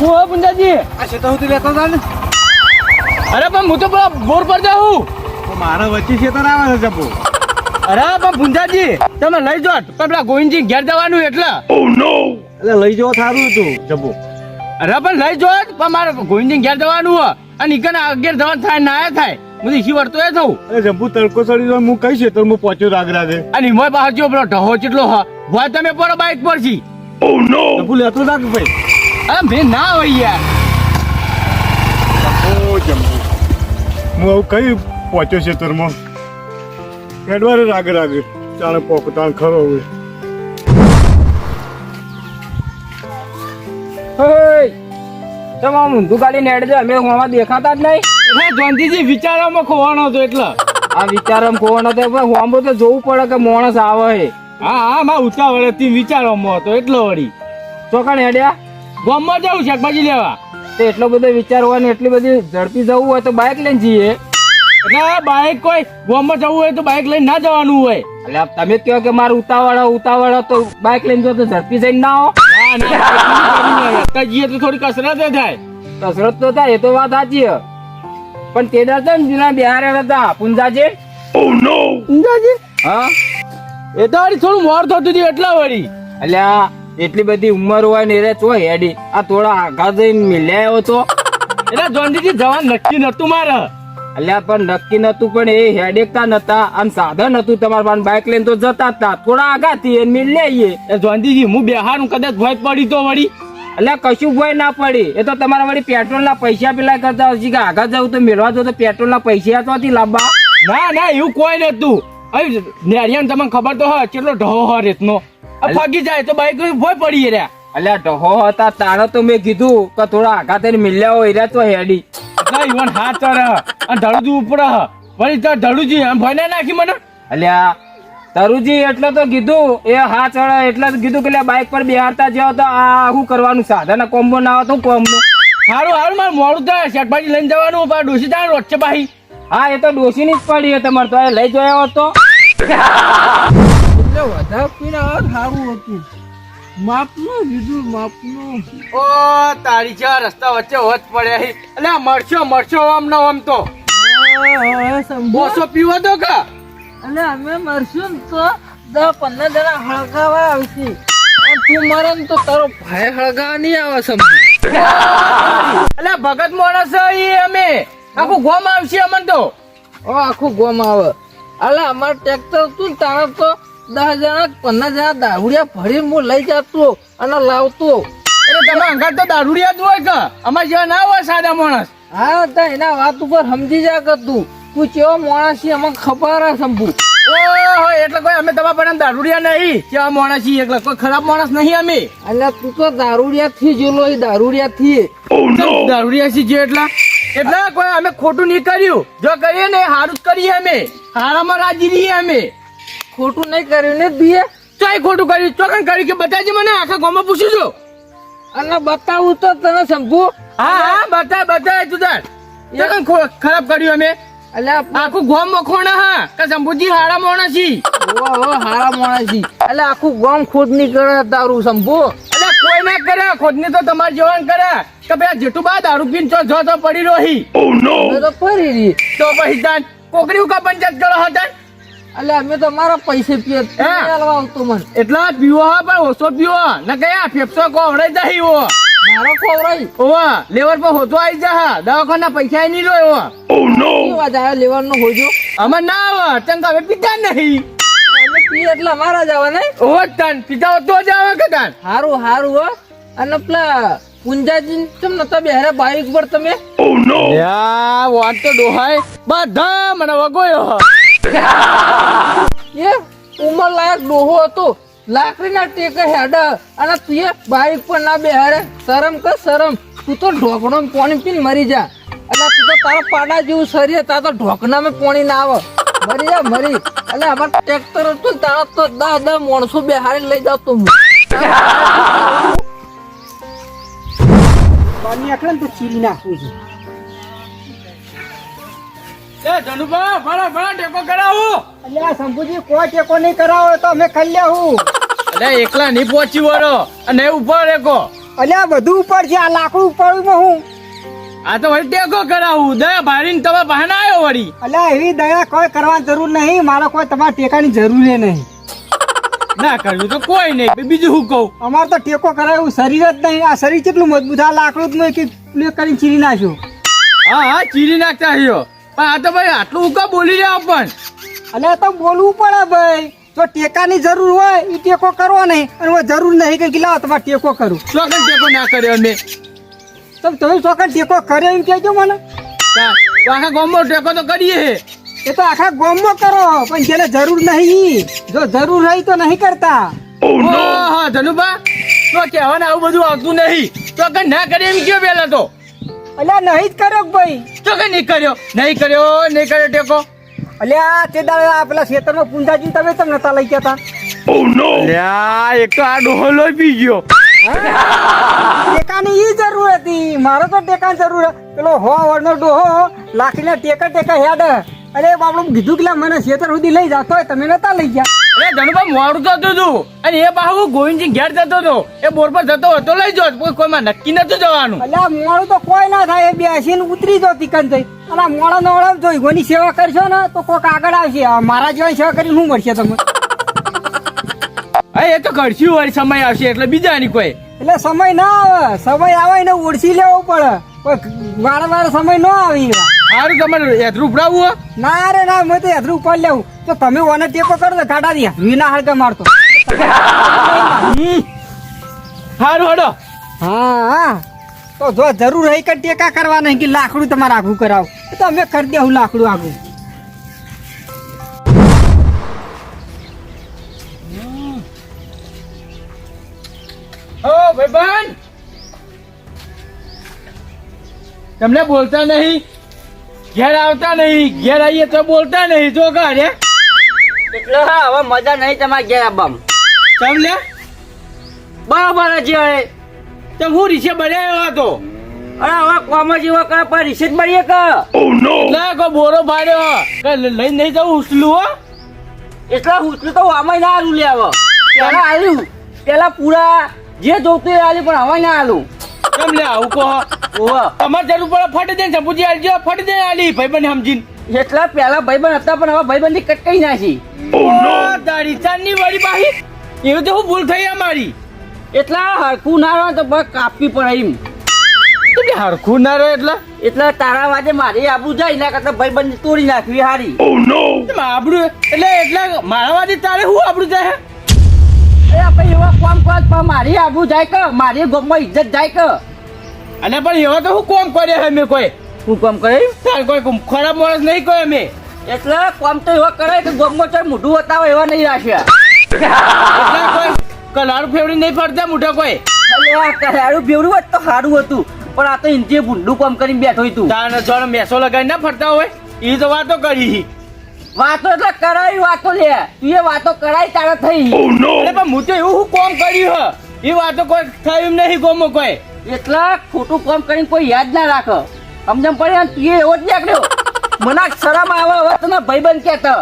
હું પુંજાજી આ શેતો સુધી લેતો હતા ને. અરે પણ હું તો પેલા બોર પર જાઉં. તો મારા વચ્ચે શેતર આવે છે જબ્બો. અરે પણ પુંજાજી તમે લઈ જાઓ પણ પેલા ગોવિંદજી ઘેર જવાનું એટલે. એટલે લઈ જવો સારું હતું જબ્બો. અરે પણ લઈ જાઓ પણ મારે ગોવિંદજી ઘેર જવાનું હોય અને ઈકન અગિયાર જવાનું થાય ના થાય હું ઈસી વર્તો એ થવું. અરે જબ્બુ તડકો ચડી જાય હું કઈ શેતર હું પહોંચ્યો રાગ રાગે. અને હિમોય બહાર જો પેલો ઢહો કેટલો હ હોય તમે પડો બાઈક પર છી. જબ્બુ લેતો જા કે ભાઈ. અરે મેં ના હોય યાર. ઓ જબ્બુ હું આવું કઈ પહોંચ્યો શેતરમાં. હેડવારે રાગે રાગે ચાલે પોકતા ખરો હવે. તમામ ઊંધું કાઢીને હેડજો અમે હોમાં દેખાતા જ નહીં. એટલે જોનજીજી વિચારોમાં ખોવાનો હતો એટલે. આ વિચારોમાં ખોવાનો હતો પણ હોમો તો જોવું પડે કે માણસ આવે હે. હા હા માં ઉતાવળે તી વિચારોમાં હતો એટલો વળી. ચોકણ હેડ્યા ગામમાં જવું શાકભાજી લેવા. તો એટલો બધો વિચાર હોય ને એટલી બધી ઝડપી જવું હોય તો બાઇક લઈને જઈએ. એટલે બાઇક કોઈ ગામમાં જવું હોય તો બાઇક લઈને ના જવાનું હોય. એટલે તમે કહો કે મારે ઉતાવળ તો બાઇક લઈને જો તો ઝડપી જઈને ના હો. જઈએ તો થોડી કસરત થાય. કસરત તો થાય એ તો વાત સાચી પણ તે દર્શન બિહારે હતા પુંજાજી. પુંજાજી હા એ તો વળી થોડું મોર થતું હતું એટલા વળી. અલ્યા એટલી બધી ઉંમર હોય ને રે ચો હેડી આ થોડા આગા જઈને મિલ્યા આવ્યો તો. એટલે જોનજીજી જવાન નક્કી નતું મારે. અલ્યા પણ નક્કી નતું પણ એ હેડેકતા નતા આમ સાધન હતું તમારા પાસે બાઇક લઈને તો જતા હતા થોડા આગાથી મિલ્યા. જોનજીજી હું બિહારું કદાચ ભય પડી તો વળી. એટલે કશું ભય ના પડી એ તો તમારા વળી પેટ્રોલ ના પૈસા પેલા કરતા હજી કે આગળ જવું તો મેળવા દો તો પેટ્રોલ ના પૈસા તો લાવવા. ના ના એવું કોઈ નતું. નેરિયાન તમને ખબર તો હોય કેટલો ઢહો હોય રેતનો ફાગી જાય તો બાઈક ભય પડી રહ્યા. એટલે ઢહો હતા તારે તો મેં કીધું કે થોડા આગા થઈને મિલ્યા હોય તો હેડી. ઈવન હાથ ચડે અને ધડુજી ઉપર વળી તો ધડુજી આમ ભય ના નાખી મને. અલ્યા તરુજી એટલે તો કીધું એ હાથ ચડે એટલે તો કીધું કે બાઇક પર બેહારતા જાવ તો આ શું કરવાનું સાધન કોમ્બો ના આવે તો કોમનું. સારું સારું મારે મોડું થાય શાકભાજી લઈને જવાનું ડોસી જાય રોજ છે ભાઈ. હા એ તો ડોસી ની જ પડી તમારે તો લઈ જોયા હોત તો વધારે પીને સારું હતું. માપનું કીધું માપનું. ઓ તારી છે રસ્તા વચ્ચે હોત પડ્યા એટલે મળશો આમ ના આમ તો બોસો પીવો તો કા. અને અમે મરશું ને તો 10-15 જણા હળગાવા આવશે. તું મરે ને તો તારો ભાઈ હળગાવા નહીં આવે સમજી. એટલે ભગત માણસ અમે આખું ગોમ આવશે અમને તો. આખું ગોમ આવે. એટલે અમારે ટ્રેક્ટર હતું ને તારે તો 10 જણા 15 જણા દારૂડિયા ભરીને હું લઈ જતો અને લાવતો. એટલે તમે અંગાર તો દારૂડિયા જ હોય કે અમારે જેવા ના હોય સાદા માણસ. હા તો એના વાત ઉપર સમજી જા કે તું કેવો માણસ છે અમને ખબર શંભુ. ઓહો એટલે કોઈ અમે તમારા પણ દારૂડિયા નહીં કેવા માણસ છીએ એટલે કોઈ ખરાબ માણસ નહીં અમે. એટલે તું તો દારૂડિયા થી જેલો દારૂડિયા થી દારૂડિયા છીએ એટલે કોઈ અમે ખોટું નહીં કર્યું. જો કરીએ ને સારું જ કરીએ અમે હારામાં રાજી રહીએ અમે. ખોટું નહીં કર્યું ને દીએ ચોય ખોટું કર્યું ચોકન કર્યું કે બતાવજે મને આખા ગામમાં પૂછું છું. અને બતાવું તો તને શંભુ. હા હા બતાય તું તાર ચોકન ખરાબ કર્યું અમે. આખું ગોમ મખોણા હા કે શંભુજી હારા મોણા છી. હારા મોણા છી એટલે આખું ગોમ ખોદ ની કરે દારૂ શંભુ. એટલે કોઈ ના કરે ખોદ ની તો તમારે જવાન કરે કે ભાઈ જેટલું બા દારૂ પીને જો તો પડી રહી. તો પડી રહી તો પછી તાન કોકરી કા પંચાયત કરો હતા. એટલે અમે તો મારા પૈસે પીએ આવતો મને એટલા પીવો હા પણ ઓછો પીવો ને કયા ફેફસો કોવડાઈ જાય મારો કોવરાઈ ઓવા લેવર પર હોતો આવી જા દવાખાના પૈસા નહીં રહ્યો. લેવર નો હોજો અમે ના આવે તને હવે પીતા નહીં. અમે પીએ એટલે અમારા જ આવે ને. ઓ તન પીતા તો જ આવે કે તન હારું હો. અને પેલા પુંજાજી કેમ નતા બેહરે બાઈક પર તમે. યા વાત તો ડોહાય બધા મને વગોયો. એ ઉમર લાયક ડોહો હતો લાકડીના ટેકે હેડ અને તું બાઈક પર ના બેહારે શરમ કર શરમ. તું તો ઢોકણો પાણી પીને મરી જા. એટલે તું તો તારા પાડા જેવું શરીર તાર તો ઢોકણામાં પાણી ના આવે મરી જા મરી. એટલે અમાર ટ્રેક્ટર હતું તારા તો 10 માણસો બેહારી લઈ જાવ તું. પાણી આખડે ને તો ચીરી નાખું છું. ધનુભા ભરા ટેકો કરાવો. અલ્યા શંભુજી કોઈ ટેકો નહીં કરાવો તો અમે ખાઈ લેવું. એટલે એકલા નહીં પહોંચી વળો અને ઉપર રેકો અલ્યા બધું ઉપર છે, આ લાકડું ઉપાડું હું. આ તો વળી ટેકો કરાવું દયા ભારીને તમે બહાને આવ્યો વળી. અલ્યા એવી દયા કોઈ કરવાની જરૂર નહીં, મારે કોઈ તમારા ટેકાની જરૂર નહીં. ના કરવું તો કોઈ નહીં, બીજું શું કહું. અમારે તો ટેકો કરાય એવું શરીર જ નહીં. આ શરીર કેટલું મજબૂત, આ લાકડું જ મેં કરીને ચીરી નાખ્યું. હા હા ચીરી નાખતા રહ્યો, પણ આ તો ભાઈ આટલું ઉકા બોલી રહ્યા પણ. અલ્યા તો બોલવું પડે ભાઈ, જો ટેકાની જરૂર હોય એ ટેકો કરવો નહીં, અને જરૂર નહીં કે લાવો તમારે ટેકો કરું. ચોકન ટેકો ના કર્યો અમે. તમે ચોકન ટેકો કર્યો એમ કહેજો મને. તો આખા ગામમાં ટેકો તો કરીએ હે. એ તો આખા ગામમાં કરો, પણ જેને જરૂર નહીં, જો જરૂર રહી તો નહીં કરતા. હા ધનુભા તો કહેવાને આવું બધું આવતું નહીં. ચોકન ના કરીએ એમ કયો પેલા તો. અલ્યા નહીં જ કર્યો કે ભાઈ. ચોકન નહીં કર્યો ટેકો. અલ્યા તે દાડા પેલા ખેતરમાં પૂંજાજી તમે તમને નતા લઈ ગયા લ્યા એક તો આ ડોહો લોહી પી ગયો. ટેકાની ઈ જરૂર હતી, મારે તો ટેકાની જરૂર. પેલો હો વરનો ડોહો લાકડીના ટેકા હેડ. અરે બાપડું કીધું કે મને ખેતર સુધી લઈ જાતો હોય, તમે નતા લઈ ગયા. અરે ધનુભા મોડું થતું હતું, અને એ બાહુ ગોવિંદજી ઘેર જતો હતો, એ બોર પર જતો હતો લઈ જો કોઈમાં નક્કી નતું જવાનું. અલ્યા મોડું તો કોઈ ના થાય, એ બેસીને ઉતરી જો તિકન થઈ. અને મોડા નવડા જોઈ કોની સેવા કરશો ને તો કોક આગળ આવશે. મારા જેવાની સેવા કરીને શું મળશે તમે? હા એ તો કરશું વળી સમય આવશે એટલે બીજા ની કોઈ. એટલે સમય ના આવે, સમય આવે ને ઓળખી લેવો પડે. કોઈ વારે સમય ન આવી. સારું તમારે યાત્રું ઉપડાવવું હો? ના રે ના, મેં તો યાત્રું ઉપર લેવું. તો તમે ઓને ટેકો કરો તો ગાડા દે વિના હળગે મારતો. સારું હડો. હા તો જો જરૂર હોય કે ટેકા કરવા નહીં કે લાકડું તમારે આઘું કરાવો તો અમે કરી દેવું લાકડું આઘું. ઓ ભાઈબંધ તમને બોલતા નહીં, ઘેર આવતા નહીં, ઘેર આવીએ તો બોલતા નહીં. જો ગાડે એટલે હવે મજા નહીં તમારે ઘેર આવવામાં. સમ લે બરાબર જ છે. તો હું રીસે બનાવ્યો હતો. અરે હવે કોમ જેવો કરે પણ રિસીટ મળીએ કે એટલે કોઈ બોરો ભાડ્યો લઈ નહીં જવું ઉસલું હો. એટલે હુસલું તો આમાં ના આલું લે. હવે પેલા આલ્યું, પેલા પૂરા જે જોતું એ આલ્યું, પણ હવે ના આલું. કેમ લે આવું કહો? ઓહો તમારે જરૂર પડે ફટી દે ચંપુજી આલજો, ફટી દે આલી ભાઈબંધ સમજીને. એટલે પેલા ભાઈબંધ હતા પણ હવે ભાઈબંધી કટકાઈ નાખી. તારી ચાંદની વાળી પાહી એવું તો હું ભૂલ થઈ અમારી. એટલે હરખું ના રહે તો બસ કાપવી પડે એમ. હરખું ના રહે એટલે તારા વાજે મારી આબુ જાય એના કરતા ભાઈબંધી તોડી નાખવી હારી. આબરું એટલે મારા વાદી તારે હું આબરું જાય? અરે ભાઈ એવા કોમ કર પણ મારી આબુ જાય કે મારી ગામમાં ઇજ્જત જાય કે. અને પણ એવા તો હું કોમ કરે હે મેં કોઈ? હું કોમ કરે તાર કોઈ ખરાબ માણસ નહીં કોઈ અમે. એટલે કોમ તો એવા કરે કે ગામમાં ચાલ મોઢું બતાવે એવા નહીં રાખ્યા. એટલે કોઈ કલાડું ફેવડી નહીં ફરતા મોટા કોઈ. અરે કરાડું ફેવડું હોત તો સારું હતું, પણ આ તો ઇન્જે ભૂંડું કામ કરીને બેઠો તું. તારે જોડે મેસો લગાવી ના ફરતા હોય એ તો વાતો કરી. વાતો એટલે કરાવી વાતો લે, તું એ વાતો કરાય તારે થઈ. અરે પણ હું તો એવું હું કોમ કર્યું હે એ વાતો કોઈ થયું નહીં ગોમો કોઈ. એટલે ખોટું કામ કરીને કોઈ યાદ ના રાખે. સમજણ પડે તું એવો જ નીકળ્યો. મને શરમ આવે હવે તને ભાઈબંધ કહેતો.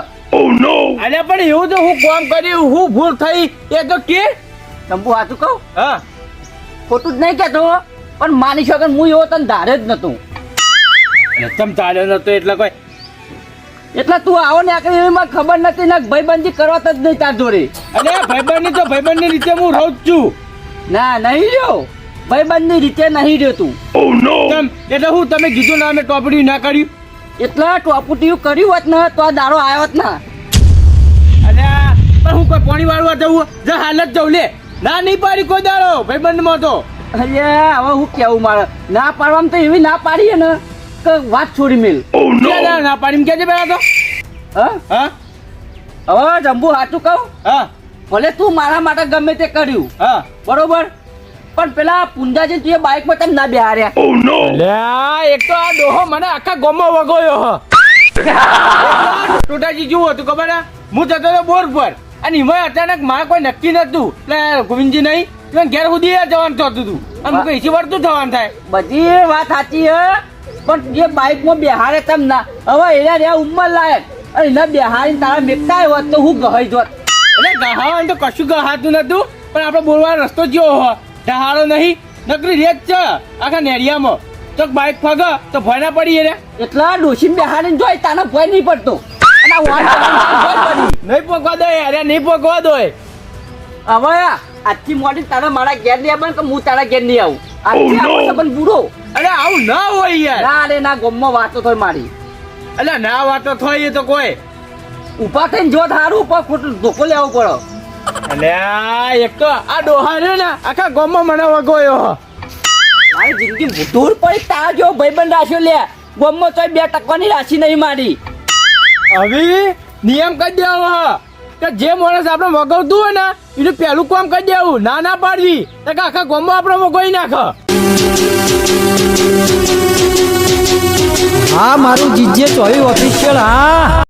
અરે પણ એવું તો હું કોમ કર્યું, હું ભૂલ થઈ એ તો કે. ચંપુ સાચું કહું, હા ખોટું જ નહીં કહેતો, પણ માની શકો હું એવો તને ધારે જ નતું. તમ ચાલ્યો નતો એટલે કોઈ. એટલે તું આવો ને આકરી એવી મને ખબર નથી ને ભાઈબંધી કરવા જ નહીં તાર જોડે. અરે ભાઈબંધની તો ભાઈબંધની રીતે હું રહું જ છું. ના નહીં રહ્યો, ભાઈબંધની રીતે નહીં રહ્યો તું. કેમ? એટલે હું તમે કીધું ના મેં ટોપડી ના કર્યું. એટલે ટોપુટીયું કર્યું હોત ને તો આ દાડો આવ્યો હોત ને. અરે પણ હું કોઈ પાણી વાળવા જવું જે હાલત જવું લે ના નહીં પાડી કોઈ દાડો ભાઈબંધમાં તો. અરે હવે હું કેવું મારે ના પાડવામાં તો એવી ના પાડીએ ને કે વાત છોડી મેલ. ના પાડી કેજે પેલા તો. હા હા હવે જંબુ સાચું કહું, હા ભલે તું મારા માટે ગમે તે કર્યું હા બરોબર, પણ પેલા પુંજાજી તું એ બાઇકમાં તને ના બેહાર્યા. એક તો આ ડોહો મને આખા ગોમો વગોયો હ. ટોટાજી જુઓ તું ખબર હે હું જતો હતો બોર પર અને એમાં અચાનક મારે કોઈ નક્કી નતું એટલે ગોવિંદજી નહીં તું ઘેર સુધી જવાનું થતું હતું અને હું કઈ વર્તું થવાનું થાય. બધી વાત સાચી હે, પણ જે બાઇકમાં બેહારે તમ ના હવે એના રહ્યા ઉંમર લાયક અને એના બેહારીને તારા મેકતા હોત તો હું ગહાઈ જોત. એટલે ગહાવાનું તો કશું ગહાતું નતું પણ આપણે બોલવાનો રસ્તો જેવો હો ડહાડો નહીં નકરી રેત છે આખા નેરિયામાં ચોક બાઈક ફગ તો ભય ના પડી રે એટલા ડોશી બેહાડીને જોઈ તાનો ભય નહીં પડતો અને આ વાન ભય પડી નહીં પોકવા દો અરે નહીં પોકવા દો હવે આજથી મોડી તારા મારા ઘેર નહીં આવે કે હું તારા ઘેર નહીં આવું આજથી આપણો સંબંધ બુરો અરે આવું ના હોય યાર ના રે ના ગોમમાં વાતો થાય મારી અલ્યા ના વાતો થાય એ તો કોઈ ઉભા થઈને જો થારું ઉપર ખોટું ધોકો લેવો પડો અલ્યા એક તો આ ડોહા રે ને આખા ગામમાં મને વગોયો મારી જિંદગી દૂર પડી તારા જો ભાઈબંધ રાખ્યો લે ગોમમાં તો 2% રાશિ નહીં મારી હવે નિયમ કરી દેવો કે જે માણસ આપણે વગવતું હોય ને એનું પહેલું કામ કરી દેવું ના ના પાડવી તો કે આખા ગામમાં આપણે વગોઈ નાખ હા મારું જીજે ચોવી ઓફિશિયલ હા